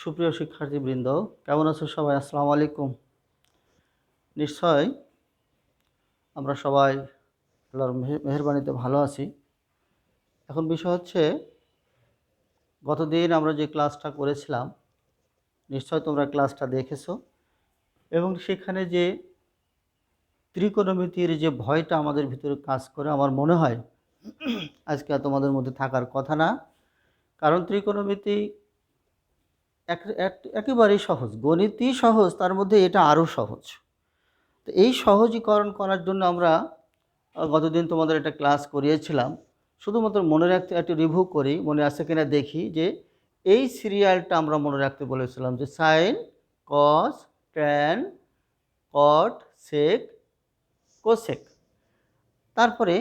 সুপ্রিয় শিক্ষার্থীবৃন্দ, কেমন আছো সবাই? আসসালামু আলাইকুম। নিশ্চয় আমরা সবাই আল্লাহর মেহেরবানিতে ভালো আছি। এখন বিষয় হচ্ছে, গতদিন আমরা যে ক্লাসটা করেছিলাম, নিশ্চয় তোমরা ক্লাসটা দেখেছো, এবং সেখানে যে ত্রিকোণমিতির যে ভয়টা আমাদের ভিতরে কাজ করে, আমার মনে হয় আজকে আর তোমাদের মধ্যে থাকার কথা না। কারণ ত্রিকোণমিতি একেবারেই সহজ, গণিতই সহজ, তার মধ্যে এটা আরও সহজ। তো এই সহজীকরণ করার জন্য আমরা গতদিন তোমাদের একটা ক্লাস করিয়েছিলাম। শুধুমাত্র মনে রাখতে একটু রিভিউ করি, মনে আছে কিনা দেখি, যে এই সিরিয়ালটা আমরা মনে রাখতে বলেছিলাম যে সাইন, কস, ট্যান, কট, সেক, কোসেক। তারপরে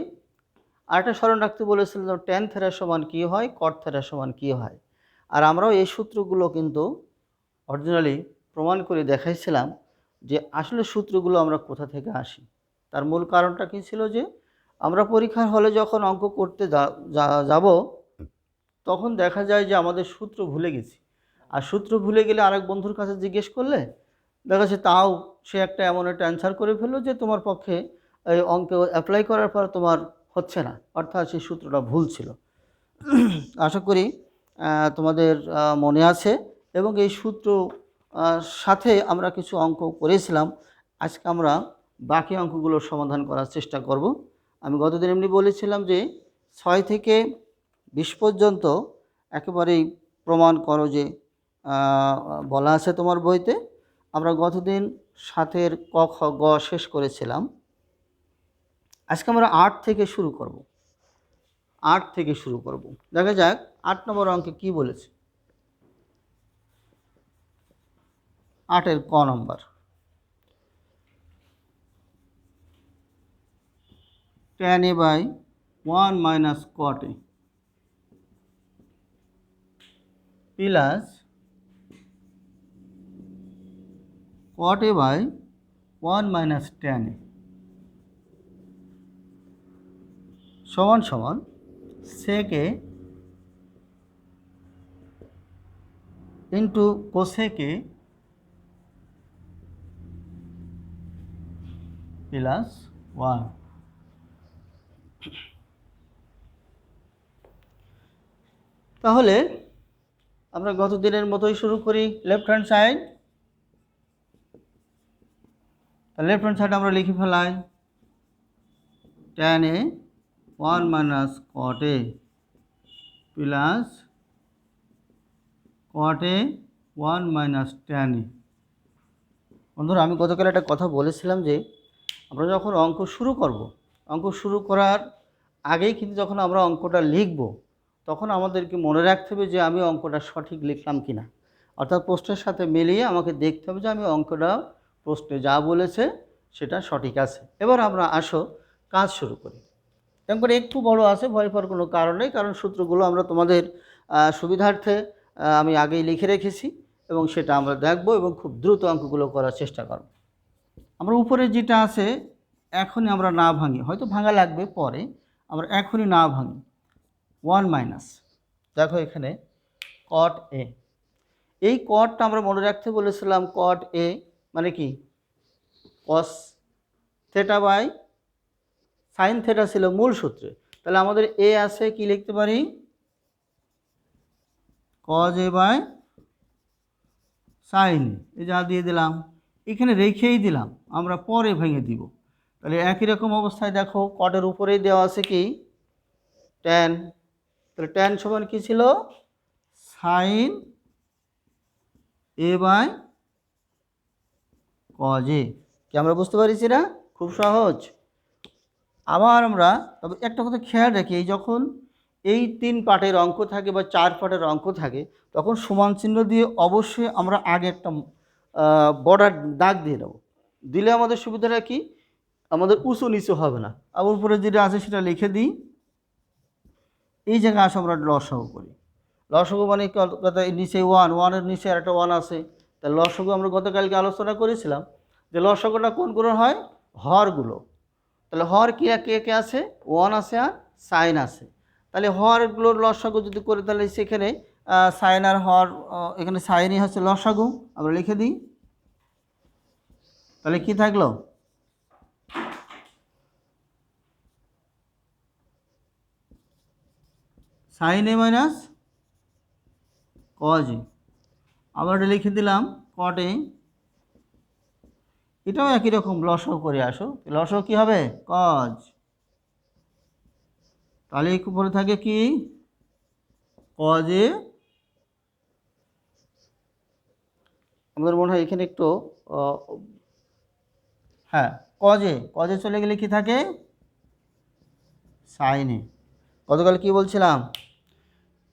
আরেকটা স্মরণ রাখতে বলেছিলাম ট্যান থেটা সমান কী হয়, কট থেটা সমান কী হয়। আর আমরাও এই সূত্রগুলো কিন্তু অরিজিনালি প্রমাণ করে দেখাইছিলাম যে আসলে সূত্রগুলো আমরা কোথা থেকে আসি। তার মূল কারণটা কী ছিল, যে আমরা পরীক্ষার হলে যখন অঙ্ক করতে যাব তখন দেখা যায় যে আমাদের সূত্র ভুলে গেছি। আর সূত্র ভুলে গেলে আরেক বন্ধুর কাছে জিজ্ঞেস করলে দেখা যাচ্ছে তাও সে একটা এমন একটা অ্যান্সার করে ফেললো যে তোমার পক্ষে এই অঙ্ক অ্যাপ্লাই করার পর তোমার হচ্ছে না, অর্থাৎ সেই সূত্রটা ভুল ছিল। আশা করি তোমাদের মনে আছে, এবং এই সূত্র সাথে আমরা কিছু অঙ্ক করেছিলাম। আজকে আমরা বাকি অঙ্কগুলোর সমাধান করার চেষ্টা করব। আমি গতদিন এমনি বলেছিলাম যে 6 থেকে 20 পর্যন্ত একেবারেই প্রমাণ করো যে বলা আছে তোমার বইতে। আমরা গতদিন 7-এর ক খ গ শেষ করেছিলাম। আজকে আমরা 8 থেকে শুরু করব। 8 থেকে শুরু করব। দেখা যাক 8 নম্বর অঙ্কে কি বলেছে। 8-এর ক নম্বর, tan a by 1 minus cot a plus cot a by 1 minus tan a সমান সমান sec a into cosec a plus 1। তাহলে আমরা গত দিনের মতোই শুরু করি। Left hand side, left hand side আমরা লিখে ফেলাই tan a 1 minus cot a plus cot a 1 minus tan a। বন্ধুরা, আমি গতকাল একটা কথা বলেছিলাম যে আমরা যখন অঙ্ক শুরু করব, অঙ্ক শুরু করার আগেই কিন্তু যখন আমরা অঙ্কটা লিখব তখন আমাদেরকে মনে রাখতে হবে যে আমি অঙ্কটা সঠিক লিখলাম কি না। অর্থাৎ প্রশ্নের সাথে মিলিয়ে আমাকে দেখতে হবে যে আমি অঙ্কটা প্রশ্নে যা বলেছে সেটা সঠিক আছে। এবার আমরা আসো কাজ শুরু করি। তেমন করে একটু বড় আছে, ভয় পাওয়ার কোনো কারণ নেই, কারণ সূত্রগুলো আমরা তোমাদের সুবিধার্থে আমি আগেই লিখে রেখেছি, এবং সেটা আমরা দেখব এবং খুব দ্রুত অঙ্কগুলো করার চেষ্টা করব। আমরা উপরে যেটা আছে এখনই আমরা না ভাঙি, হয়তো ভাঙা লাগবে পরে, আমরা এখনই না ভাঙি। 1 মাইনাস, দেখো এখানে কট এ, এই কটটা আমরা মনে রাখতে বলেছিলাম কট এ মানে কি, cos theta by sine theta ছিল মূল সূত্রে। তাহলে আমাদের এ আছে, কি লিখতে পারি, কজ এ বাই সাইন, এই যা দিয়ে দিলাম, এখানে রেখেই দিলাম, আমরা পরে ভেঙে দিব। তাহলে একই রকম অবস্থায় দেখো কটের উপরেই দেওয়া আছে কি ট্যান। তাহলে ট্যান সমান কী ছিল, sine A by cos a. কি আমরা বুঝতে পারছি না? খুব সহজ। আবার আমরা তবে একটা কথা খেয়াল রাখি, এই যখন এই 3 পার্টের অঙ্ক থাকে বা 4 পার্টের অঙ্ক থাকে তখন সমান চিহ্ন দিয়ে অবশ্যই আমরা আগে একটা বর্ডার দাগ দিয়ে দেবো। দিলে আমাদের সুবিধাটা কি, আমাদের উঁচু নিচু হবে না। আবার উপরে যেটা আছে সেটা লিখে দিই। এই জায়গায় আসে আমরা লসাগু করি। লসাগু মানে কথা নিচে 1, 1-এর নিচে আর একটা 1 আছে। তা লসাগু আমরা গতকালকে আলোচনা করেছিলাম যে লসাগুটা কোনগুলো হয়, হরগুলো। তাহলে হর কে কে কে আছে, 1 আছে আর সাইন আছে। তাহলে হরগুলোর লসাগু যদি করে তাহলে সেখানে সাইন আর হর, এখানে সাইনই হচ্ছে লসাগু, আমরা লিখে দিই। তাহলে কি থাকলো? Sine A minus cos a. আবার এটা লিখে দিলাম কট এ। এটাও একই রকম, লসাগু করে আসো। লসাগু কি হবে? কজ। তাহলে উপরে থাকে কি? কজ এ। আমাদের মনে হয় এখানে একটু হ্যাঁ, কজে কজে চলে গেলে কি থাকে? সাইনে। গতকাল কি বলছিলাম?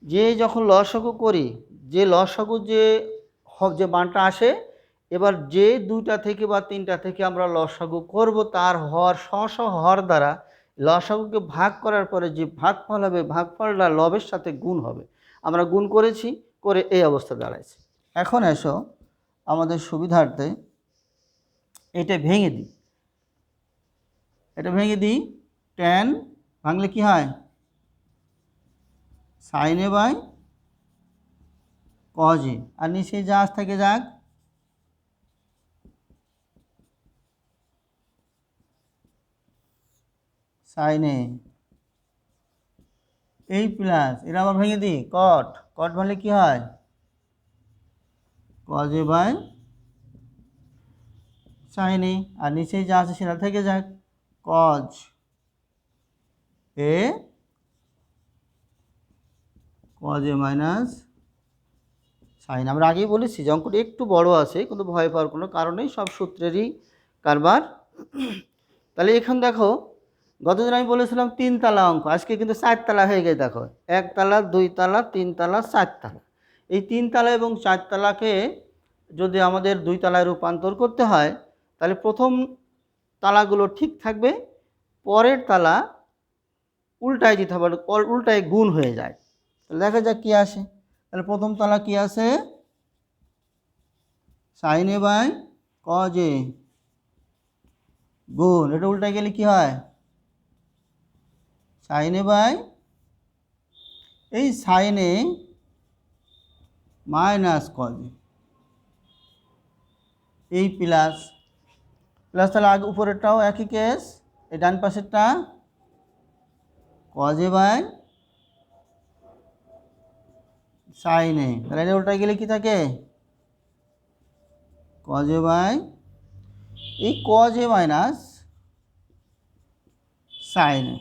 যে যখন লসাগু করি, যে লসাগু যে মানটা আসে, এবার যে দুইটা থেকে বা তিনটা থেকে আমরা লসাগু করব, তার হর স্ব হর দ্বারা লসাগুকে ভাগ করার পরে যে ভাগফল হবে, ভাগফলটা লবের সাথে গুণ হবে। আমরা গুণ করেছি, করে এই অবস্থা দাঁড়াইছে। এখন এসো আমাদের সুবিধার্থে এটা ভেঙে দিই। এটা ভেঙে দিই। ট্যান ভাঙলে কি হয়? Sine A by cos A. আর নিচে যা আজ থেকে যাক, সাইন এ এই প্লাস, এরা আবার ভেঙে দিই কট। কট ভাঙলে কি হয়? কজ এ বাই সাইন এ। আর নিচে যা আছে সেটা থেকে যাক, কজ এ কজ এ মাইনাস সাইন। আমরা আগেই বলেছি যে অঙ্কটি একটু বড় আছে, কিন্তু ভয় পাওয়ার কোনো কারণ নেই, সব সূত্রেরই কারবার। তাহলে এখন দেখো, গতদিন আমি বলেছিলাম 3 তালা অঙ্ক, আজকে কিন্তু 4 তালা হয়ে গেছে। দেখো 1 তালা, 2 তালা, 3 তালা, 4 তালা। এই 3 তালা এবং 4 তালাকে যদি আমাদের 2 তালায় রূপান্তর করতে হয়, তাহলে প্রথম তালাগুলো ঠিক থাকবে, পরের তালা উল্টায় দিতে হবে, উল্টায় গুণ হয়ে যায়। তাহলে দেখা যাক কি আসে। তাহলে প্রথম তালা কি আছে? Sine A by cos a গুণ, এটা উল্টায় গেলে কি হয়? সাইন এ বাই এই sine A minus cos a, এই প্লাস প্লাস। তাহলে আগে উপরেরটাও একই কেস, এই ডান পাশেরটা কজ এ বাই সাইন এ। তাহলে এটা উল্টায় গেলে কি থাকে? কজ এ বাই এই কজ এ মাইনাস সাইন এ।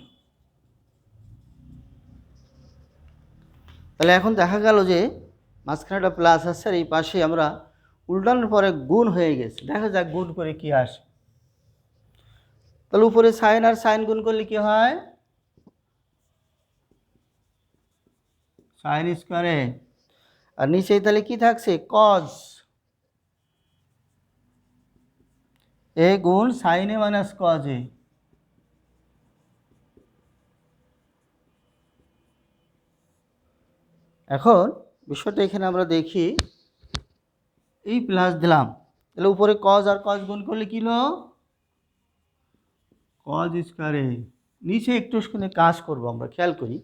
তাহলে এখন দেখা গেল যে মাঝখানে একটা প্লাস আসছে, আর এই পাশে আমরা উল্টানোর পরে গুণ হয়ে গেছে। দেখা যাক গুণ করে কি আসে। তাহলে উপরে সাইন আর সাইন গুণ করলে কি হয়? সাইন স্কোয়ারে। আর নিচে তাহলে কি থাকছে? কজ এ গুণ sine A minus cos a. এখন বিষয়টা এখানে আমরা দেখি, এই প্লাস দিলাম, তাহলে উপরে কজ আর কজ গুণ করলে কি হলো? কজ স্কোয়ারে। নিচে একটু কাজ করব আমরা, খেয়াল করি।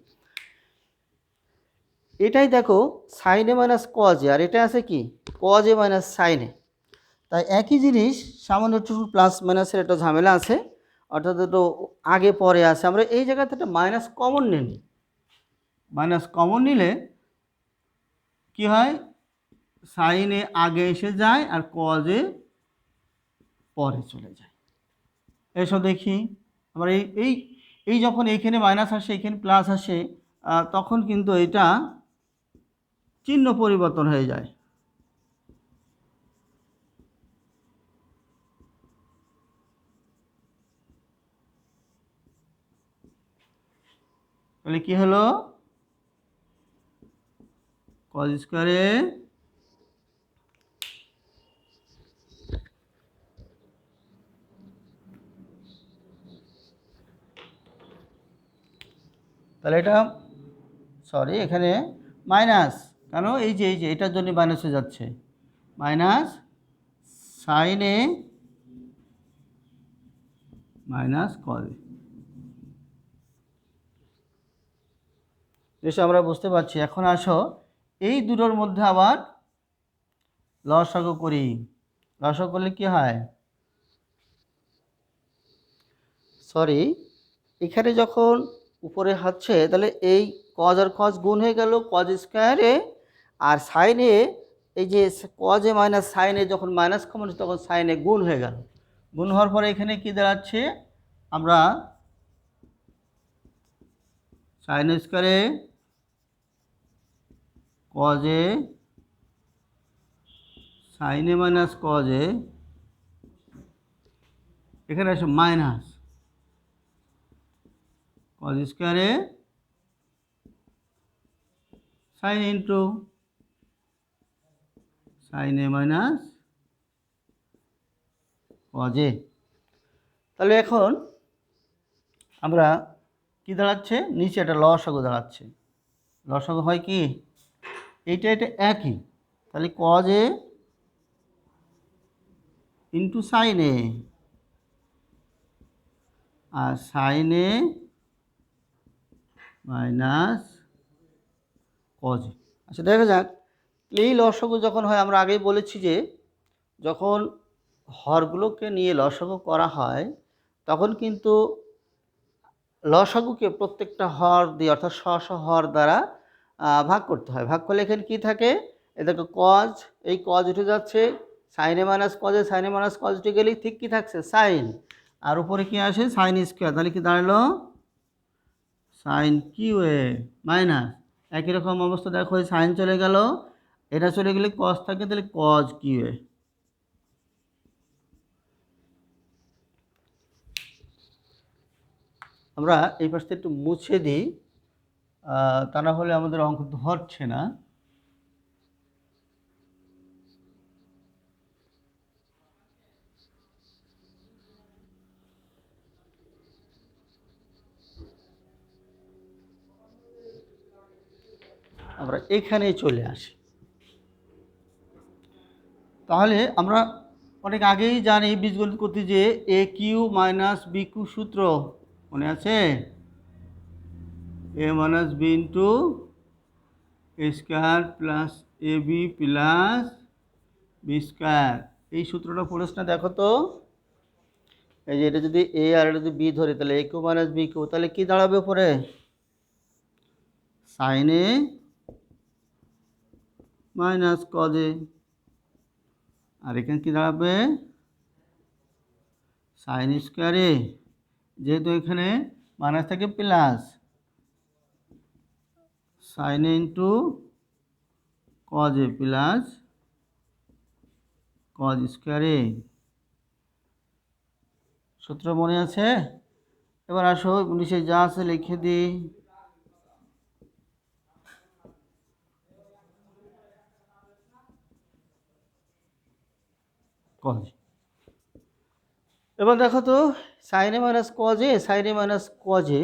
এটাই দেখো সাইনে মাইনাস কজ এ, আর এটা আছে কি? কজ এ মাইনাস সাইনে। তাই একই জিনিস, সামান্য একটু প্লাস মাইনাসের একটা ঝামেলা আছে, অর্থাৎ একটু আগে পরে আছে। আমরা এই জায়গাতে একটা মাইনাস কমন নিই। মাইনাস কমন নিলে কি হয়? সাইনে আগে এসে যায় আর কজে পরে চলে যায়। এসব দেখি আমরা, এই এই এই যখন এইখানে মাইনাস আসে, এইখানে প্লাস আসে, তখন কিন্তু এটা চিহ্ন পরিবর্তন হয়ে যায়। তাহলে কি হলো? কজ স্কোয়ারে তাহলে এটা সরি, এখানে মাইনাস কেন? এই যে এটার জন্য মাইনাসে যাচ্ছে, মাইনাস সাইন এ মাইনাস কজ এ। বেশ, আমরা বুঝতে পারছি। এখন আসো এই দুটোর মধ্যে আবার লসাগু করি। লসাগু করলে কি হয়, সরি, এখানে যখন উপরে হচ্ছে তাহলে এই কজ আর কজ গুণ হয়ে গেল কজ স্কোয়ারে, আর সাইনে এই যে কজে মাইনাস সাইনে যখন মাইনাস কমন হচ্ছে তখন সাইনে গুণ হয়ে গেল। গুণ হওয়ার পরে এখানে কি দাঁড়াচ্ছে, আমরা সাইন স্কোয়ারে কজে সাইনে মাইনাস কজে, এখানে আসে মাইনাস কজ স্কোয়ারে সাইন ইন্টু সাইনে মাইনাস কজে। তাহলে এখন আমরা কি দাঁড়াচ্ছে, নিচে একটা লসাগু দাঁড়াচ্ছে। লসাগু হয় কি, এটা একই, তাহলে কজে ইন্টু সাইনে, আর সাইনে মাইনাস কজে। আচ্ছা দেখা যাক, এই লসাগু যখন হয়, আমরা আগেই বলেছি যে যখন হরগুলোকে নিয়ে লসাগু করা হয় তখন কিন্তু লসাগুকে প্রত্যেকটা হর দিয়ে অর্থাৎ স্ব হর দ্বারা ভাগ করতে হয়। ভাগ করলে এখানে কী থাকে, এদেরকে কজ, এই কজ উঠে যাচ্ছে, সাইনে মাইনাস কজে, সাইনে মাইনাস কজ উঠে গেলেই ঠিক কী থাকছে, সাইন, আর উপরে কী আসে সাইন স্কোয়ার, তাহলে কি দাঁড়ালো সাইন কিউ এ মাইনাস, একই রকম অবস্থা দেখো, সাইন চলে গেল, এটা চলে গেলে কজ থাকে, তাহলে কজ কিউ এ। আমরা এই পাশটা একটু মুছে দিই, তা না হলে আমাদের অঙ্ক ধরছে না। আমরা এখানেই চলে আসি। তাহলে আমরা অনেক আগেই জানি বীজগণিত করতে যে এ কিউ মাইনাস বি কিউ সূত্র মনে আছে, এ minus B into A square plus A B plus B square. এই সূত্রটা পড়েছ না, দেখো তো, এই যে এটা যদি এ আর এটা যদি বি ধরে তাহলে A cube minus B cube, তাহলে কি দাঁড়াবে উপরে sine A minus cos A, আর এখানে কি দাঁড়াবে সাইন স্কোয়ারে, যেহেতু এখানে মাইনাস থাকে plus sine A into cos A plus cos স্কোয়ারে। সূত্র মনে আছে? এবার আসো নিচে যা আছে লিখে দিই। কজ, এবার দেখো তো সাইনে মাইনাস কজে, সাইনে মাইনাস কজে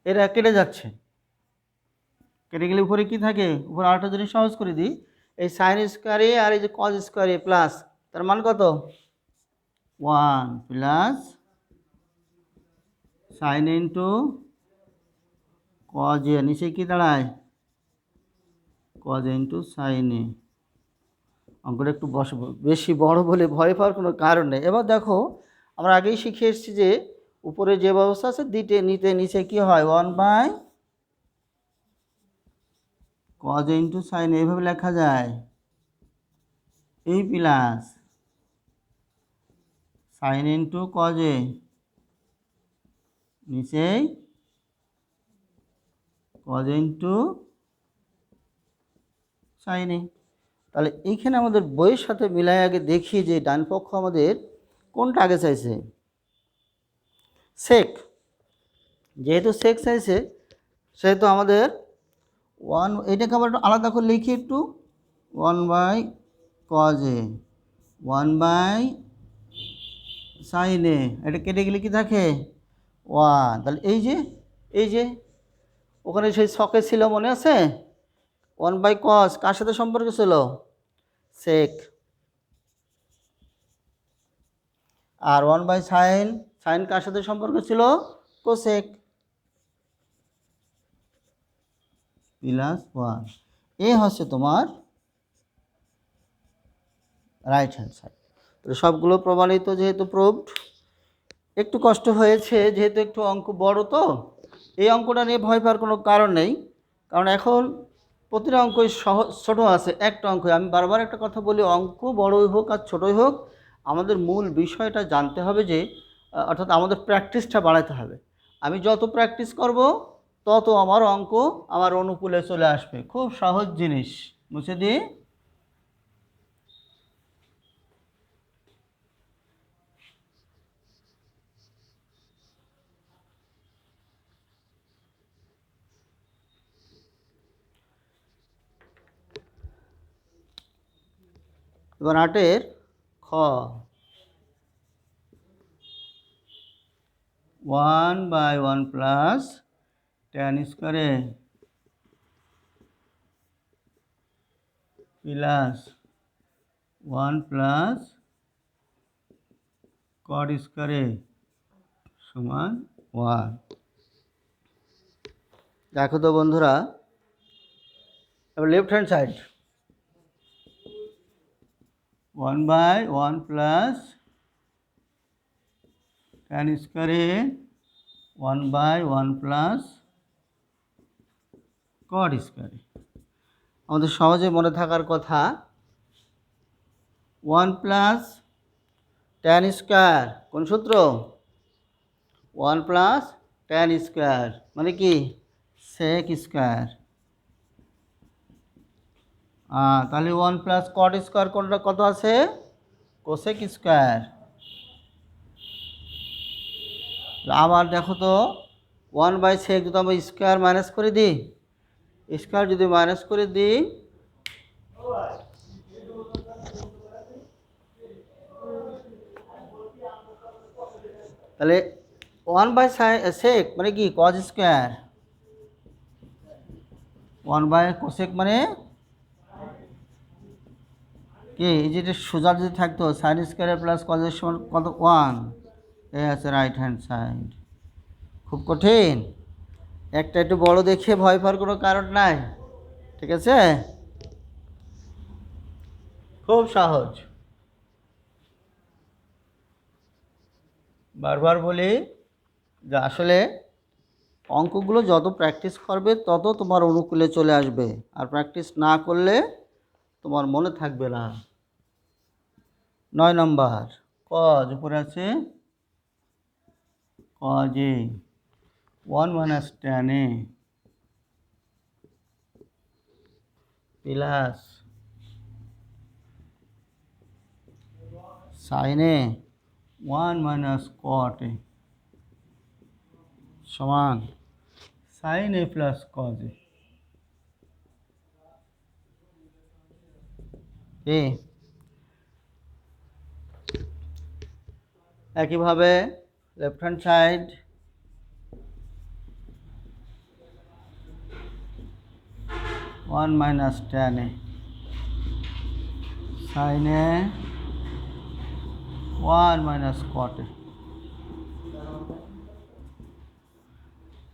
এরা কেটে যাচ্ছে, কেটে গেলে উপরে কি থাকে, উপরে আরেকটা জিনিস সহজ করে দিই, এই সাইন স্কোয়ারে আর এই যে কজ স্কোয়ারে প্লাস, তার মান কত 1 প্লাস সাইন ইন্টু কজ এ, নিচে কি দাঁড়ায় কজ ইন্টু সাইন এ। অঙ্কটা একটু বেশি বড় বলে ভয় পাওয়ার কোনো কারণ নেই। এবার দেখো আমরা আগেই শিখে এসেছি যে উপরে যে ব্যবস্থা আছে নিচে কি হয় 1 বাই কজ ইন্টু সাইন, এইভাবে লেখা যায়, এই প্লাস সাইন ইন্টু কজ এ, নিচেই কজ ইন্টু সাইন এ। তাহলে এইখানে আমাদের বইয়ের সাথে মিলাই আগে দেখি যে ডান পক্ষ আমাদের কোনটা আগে চাইছে, সেক, যেহেতু সেক চাইছে সেহেতু আমাদের 1, এটাকে আবার আলাদা করে লিখি একটু, 1 by cos A 1 by sine A, এটা কেটে গেলে কি থাকে 1, তাহলে এই যে ওখানে সেই শখে ছিল মনে আছে 1 বাই কজ কার সাথে সম্পর্ক ছিল সেক, আর 1 বাই সাইন, সাইন কার সাথে সম্পর্ক ছিল কোসেক প্লাস 1। এ হচ্ছে তোমার রাইট হ্যান্ড সাইড। তো সবগুলো প্রমাণিত, যেহেতু প্রুভড। একটু কষ্ট হয়েছে যেহেতু একটু অঙ্ক বড়, তো এই অঙ্কটা নিয়ে ভয় পাওয়ার কোনো কারণ নেই, কারণ এখন প্রতিটা অঙ্কই সহজ ছোটো আছে। একটা অঙ্ক, আমি বারবার একটা কথা বলি, অঙ্ক বড়ই হোক আর ছোটোই হোক, আমাদের মূল বিষয়টা জানতে হবে যে অর্থাৎ আমাদের প্র্যাকটিসটা বাড়াতে হবে। আমি যত প্র্যাকটিস করব তত আমার অঙ্ক আমার অনুকূলে চলে আসবে। খুব সহজ জিনিস। মুছে দিই। এবার 8-এর খ, 1/1 প্লাস tan স্কয়ারে প্লাস 1 প্লাস cot স্কয়ারে সমান 1। দেখো তো বন্ধুরা, এবার left hand side 1/1 plus tan স্কয়ারে 1/1 প্লাস cot স্কয়ারে। আমাদের সহজে মনে থাকার কথা, 1 প্লাস tan স্কয়ার কোন সূত্র? 1 প্লাস tan স্কয়ার মানে কি? sec square. তাহলে 1 প্লাস cot স্কয়ার কোনটা কত আছে? cosec square. আবার দেখো তো, 1/sec যদি আমরা স্কয়ার মাইনাস করে দিই, স্কয়ার যদি মাইনাস করে দিই, তাহলে 1/sec মানে কি? cos square. 1/cosec মানে কি? এই যেটা সোজা যদি থাকতো সাইন স্কয়ার প্লাস cos এর সমান কত? 1। এই আছে রাইট হ্যান্ড সাইড। খুব কঠিন? একটা একটু বড় দেখে ভয় পাওয়ার কোনো কারণ নাই, ঠিক আছে? খুব সহজ। বারবার বলি যে আসলে অঙ্কগুলো যত প্র্যাকটিস করবে তত তোমার অনুকূলে চলে আসবে, আর প্র্যাকটিস না করলে তোমার মনে থাকবে না। 9 নম্বর কজ উপরে আছে, cos a 1 minus tan a plus sin a 1 minus cot a সমান sin a plus cos a। একইভাবে left hand side 1 minus tan a sin a 1 minus cot a।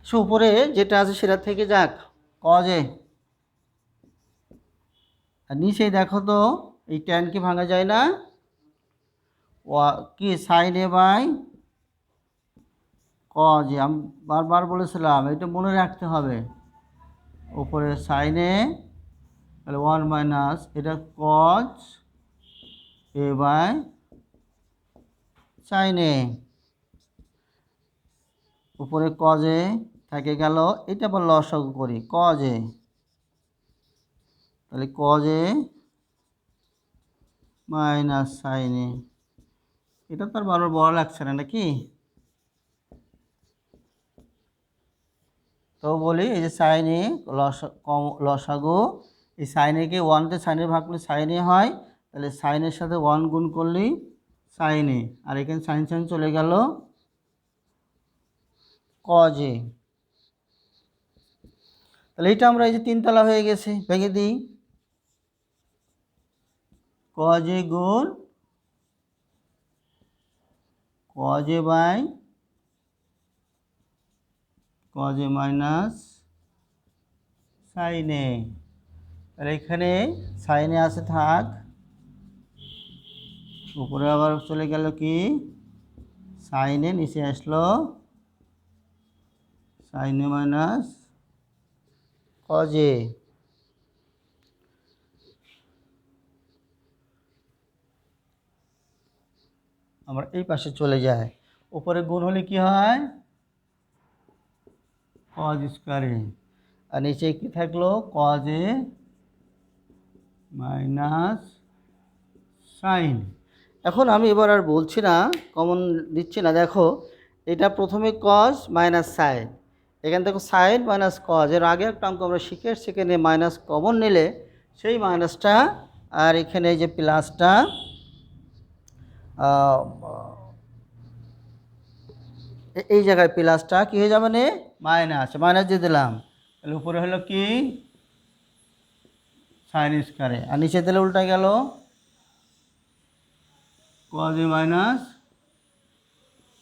So উপরে যেটা আছে সেটা থেকে যাক, cos a। আর নিচেই দেখো তো, এই tan কি ভাঙা যায় না? কি sin a by cos a। আমি বারবার বলেছিলাম এটা মনে রাখতে হবে। উপরে sin a তাহলে 1 মাইনাস এটা cos a by sin a, উপরে cos a থেকে গেল, এটা আবার লসাগু করি cos a, তাহলে cos a minus sin a। এটা তো আর বারবার বড় লাগছে না নাকি? তো বলি এই যে sin a লসাগু, এই sin a কে 1 তে sin a ভাগ করলে sin a হয়, তাহলে sin এর সাথে 1 গুণ করলেই sin a, আর এখানে sin sin চলে গেল cos a। তাহলে এটা আমরা এই যে 3 তলা হয়ে গেছে, ভেঙে দিই। cos a গুণ cos a by cos a minus sin a, তাহলে এখানে সাইনে আছে থাক, উপরে আবার চলে গেল কি সাইনে, নিচে আসলো সাইনে মাইনাস কজে। আমরা এই পাশে চলে যায়, উপরে গুণ হলে কি হয় কজ স্কোয়ারে, আর নিচে কি থাকলো কজে মাইনাস সাইন। এখন আমি এবার আর বলছি না, কমন দিচ্ছি না, দেখো এটা প্রথমে কজ মাইনাস সাইন, এখান থেকে সাইন মাইনাস কজ, এর আগে একটা অঙ্ক আমরা শিখে সেখানে মাইনাস কমন নিলে সেই মাইনাসটা আর এখানে এই যে প্লাসটা এই জায়গায় প্লাসটা কী হয়ে যাবে না মাইনাস, মাইনাস দিয়ে দিলাম, তাহলে উপরে হলো কি সাইন স্কয়ারে, আর নিচে দিলে উল্টা গেল কজ এ মাইনাস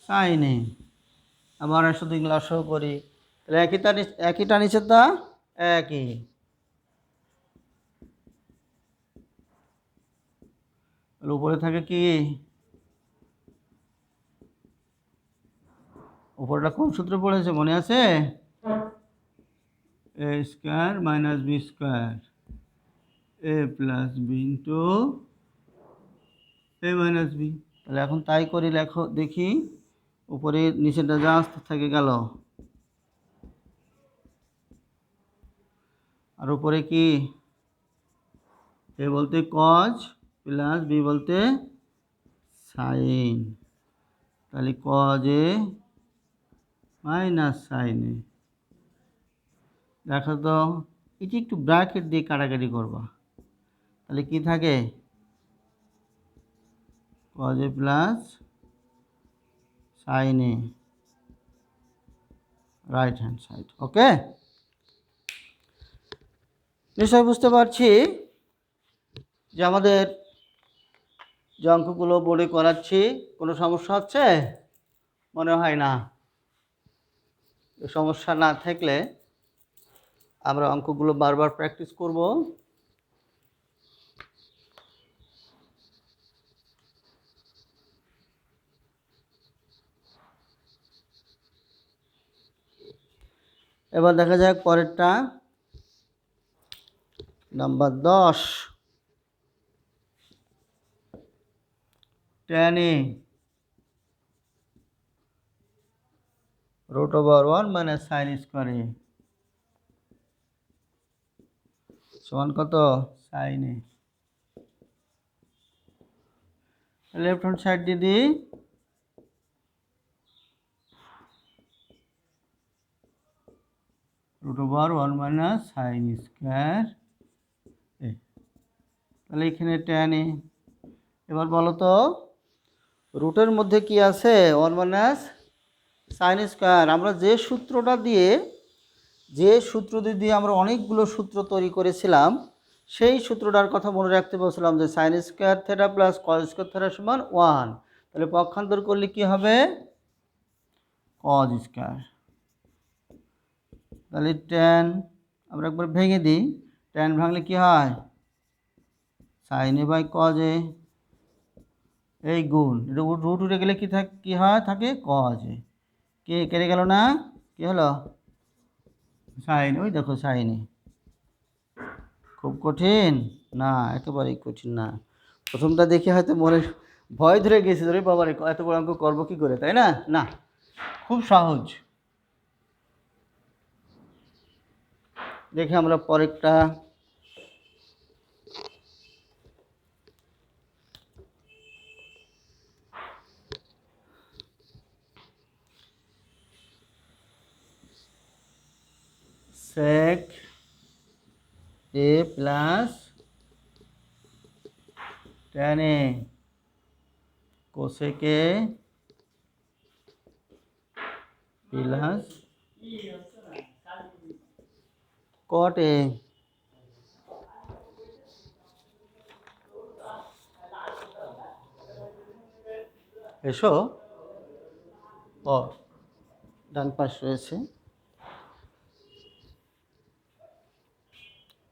সাইন এ। আবার শুধু লসাগু করি, তাহলে একইটা নিচে তা একই, তাহলে উপরে থাকে কি উপরটা কোন সূত্রে পড়েছে মনে আছে, এ স্কয়ার মাইনাস বি স্কয়ার এ প্লাস বি ইন্টু এ মাইনাস বি। তাহলে এখন তাই করি, লেখো দেখি উপরে নিচেটা যা আসতে থাকে গেল, আর উপরে কি এ বলতে কজ প্লাস বি বলতে সাইন, তাহলে কজ এ মাইনাস সাইন এ। দেখো তো এটি একটু ব্র্যাকেট দিয়ে কাটাকাটি করবা, তাহলে কি থাকে cos A plus sine A right hand side. Okay, নিশ্চয় বুঝতে পারছি যে আমাদের যে অঙ্কগুলো বোর্ডে করাচ্ছি কোনো সমস্যা হচ্ছে মনে হয় না। সমস্যা না থাকলে আমরা অঙ্কগুলো বারবার প্র্যাকটিস করব। এবার দেখা যাক পরেরটা, number 10, tan a root over 1 minus sin square a সমান কত sin a। Left hand side দিয়ে দিই, root over 1 minus sin square a, তাহলে এখানে tan a। এবার বলো তো রুটের মধ্যে কি আছে 1 মাইনাস সাইন স্কয়ার, আমরা যে সূত্র দিয়ে আমরা অনেকগুলো সূত্র তৈরি করেছিলাম সেই সূত্রটার কথা মনে রাখতে বলছিলাম যে sine square theta plus cos square theta সমান 1, তাহলে পক্ষান্তর করলে কি হবে কজ স্কয়ার, তাহলে tan আমরা একবার ভেঙে দিই, tan ভাঙলে কি হয় sine A by cos a, এই গুণ রুট উঠে গেলে কি হয় থাকে কজ এ, কে কেটে গেল না, কি হলো সাইন, ওই দেখো সাইনে। খুব কঠিন না, একেবারেই কঠিন না। প্রথমটা দেখে হয়তো মনে ভয় ধরে গেছে, ধরে বাবারে এত বড় অঙ্ক করবো কি করে, তাই না, না খুব সহজ। দেখে আমরা পরেরটা, sec a plus tan a cosec a প্লাস cot a। এসো ও ডান পাশ রয়েছে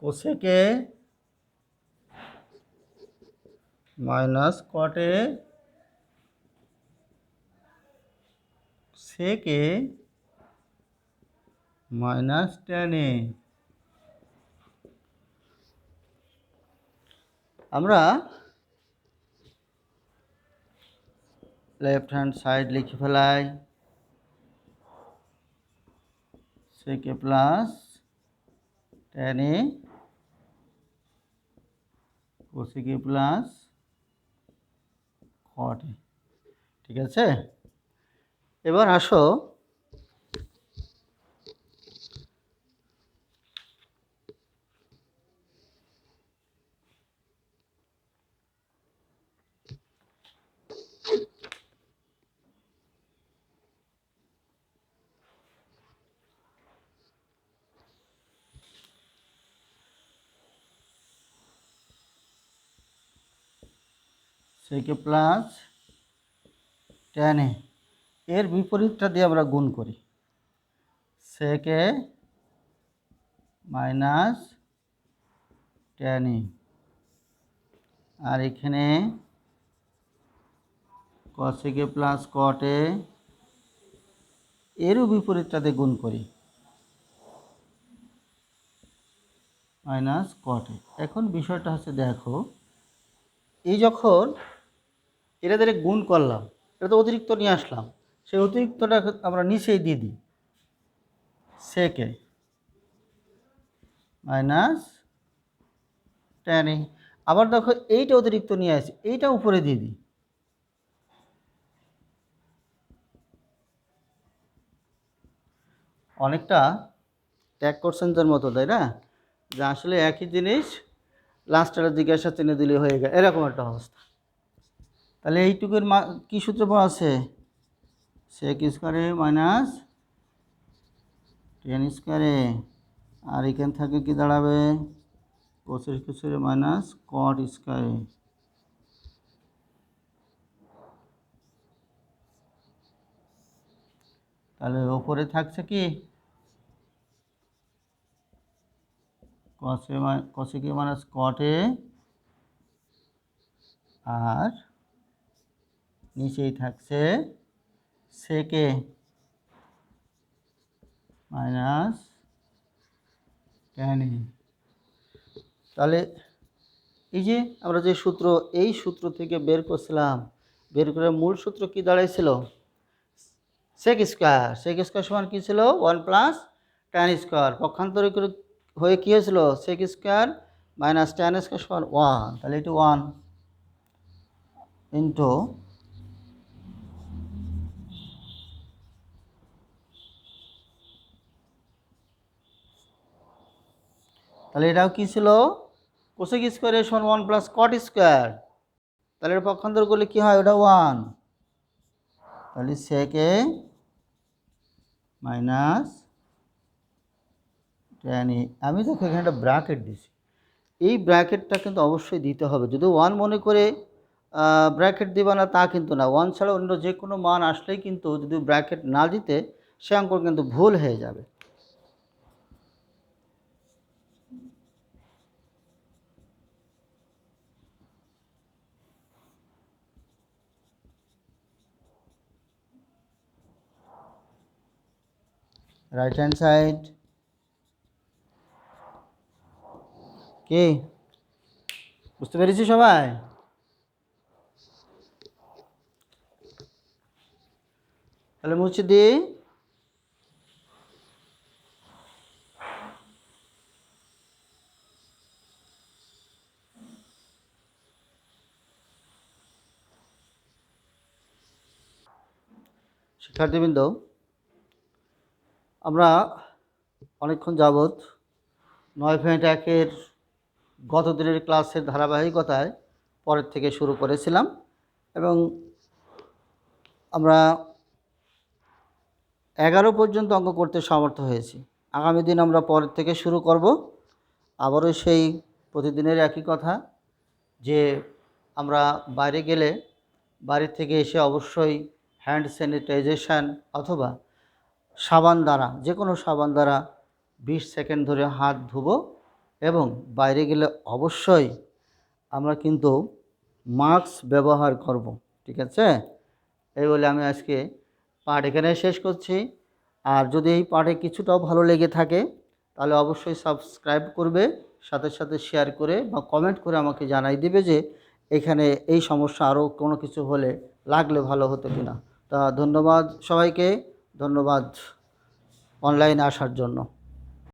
cosec a minus cot A sec A minus tan A. আমরা লেফট হ্যান্ড সাইড লিখে ফেলাই sec A plus tan A cosec A plus cot A. ঠিক আছে, এবার আসো সেকে প্লাস ট্যান এ এর বিপরীতটা দিয়ে আমরা গুণ করি, সেকে মাইনাস ট্যান এ, আর এখানে কসেকে প্লাস কট এ এরও বিপরীতটাতে গুণ করি, মাইনাস কট এ। এখন বিষয়টা হচ্ছে দেখো, এই যখন এটাদের গুণ করলাম, এটা তো অতিরিক্ত নিয়ে আসলাম, সেই অতিরিক্তটা আমরা নিচেই দিয়ে দিই, সেকে মাইনাস ট্যান এ। আবার দেখো এইটা অতিরিক্ত নিয়ে আসি, এইটা উপরে দিয়ে দিই, অনেকটা ট্যাগ কোশ্চেনদের মতো, তাই না? যে আসলে একই জিনিস লাস্টের জিজ্ঞাসা চিহ্ন দিলে হয়ে গেল, এরকম একটা অবস্থা। তাহলে এইটুকুর কী সূত্র পাওয়া আছে, সেক স্কোয়ারে মাইনাস টেন স্কোয়ারে, আর এখান থেকে কি দাঁড়াবে কোসেক স্কোয়ারে মাইনাস কট স্কোয়ারে। তাহলে ওপরে থাকছে কি কসেক মাইনাস কট এ, আর নিচেই থাকছে সেকে মাইনাস ট্যান এ। তাহলে এই যে আমরা যে সূত্র, এই সূত্র থেকে বের করছিলাম, বের করে মূল সূত্র কি দাঁড়াইছিল, সেক স্কোয়ার সমান কী ছিল, 1 প্লাস ট্যান স্কোয়ার, পক্ষান্তরে করে হয়ে কী হয়েছিল, sec square minus tan square সমান 1। তাহলে এটি 1 ইন্টু তাহলে এটাও কী ছিল, কোসেক স্কোয়ারের সমান 1 প্লাস কট স্কোয়ার, তাহলে এটা পক্ষান্তর করলে কী হয়, ওটা 1। তাহলে সেকে মাইনাস ট্যান এ। আমি দেখো এখানে একটা ব্র্যাকেট দিছি, এই ব্র্যাকেটটা কিন্তু অবশ্যই দিতে হবে। যদি 1 মনে করে ব্র্যাকেট দিবা না তা কিন্তু না, 1 ছাড়া অন্য যে কোনো মান আসলেই কিন্তু যদি ব্র্যাকেট না দিতে সে অঙ্ক কিন্তু ভুল হয়ে যাবে। রাইট হ্যান্ড সাইড কি বুঝতে পেরেছি সবাই? তাহলে মুছে দিই, শিক্ষার্থীবৃন্দ আমরা অনেকক্ষণ যাবৎ 9.1-এর গত দিনের ক্লাসের ধারাবাহিকতায় পরের থেকে শুরু করেছিলাম, এবং আমরা 11 পর্যন্ত অঙ্ক করতে সমর্থ হয়েছি। আগামী দিন আমরা পরের থেকে শুরু করব। আবারও সেই প্রতিদিনের একই কথা, যে আমরা বাইরে গেলে বাড়ি থেকে এসে অবশ্যই হ্যান্ড স্যানিটাইজেশান অথবা সাবান দ্বারা, যে কোনো সাবান দ্বারা 20 সেকেন্ড ধরে হাত ধুবো, এবং বাইরে গেলে অবশ্যই আমরা কিন্তু মাস্ক ব্যবহার করব। ঠিক আছে, এই বলে আমি আজকে পাঠ এখানে শেষ করছি। আর যদি এই পাঠে কিছুটাও ভালো লেগে থাকে তাহলে অবশ্যই সাবস্ক্রাইব করবে, সাথে সাথে শেয়ার করে বা কমেন্ট করে আমাকে জানাই দিবে যে এখানে এই সমস্যা আরও কোনো কিছু হলে লাগলে ভালো হতো কিনা। তা ধন্যবাদ সবাইকে, ধন্যবাদ অনলাইনে আসার জন্য।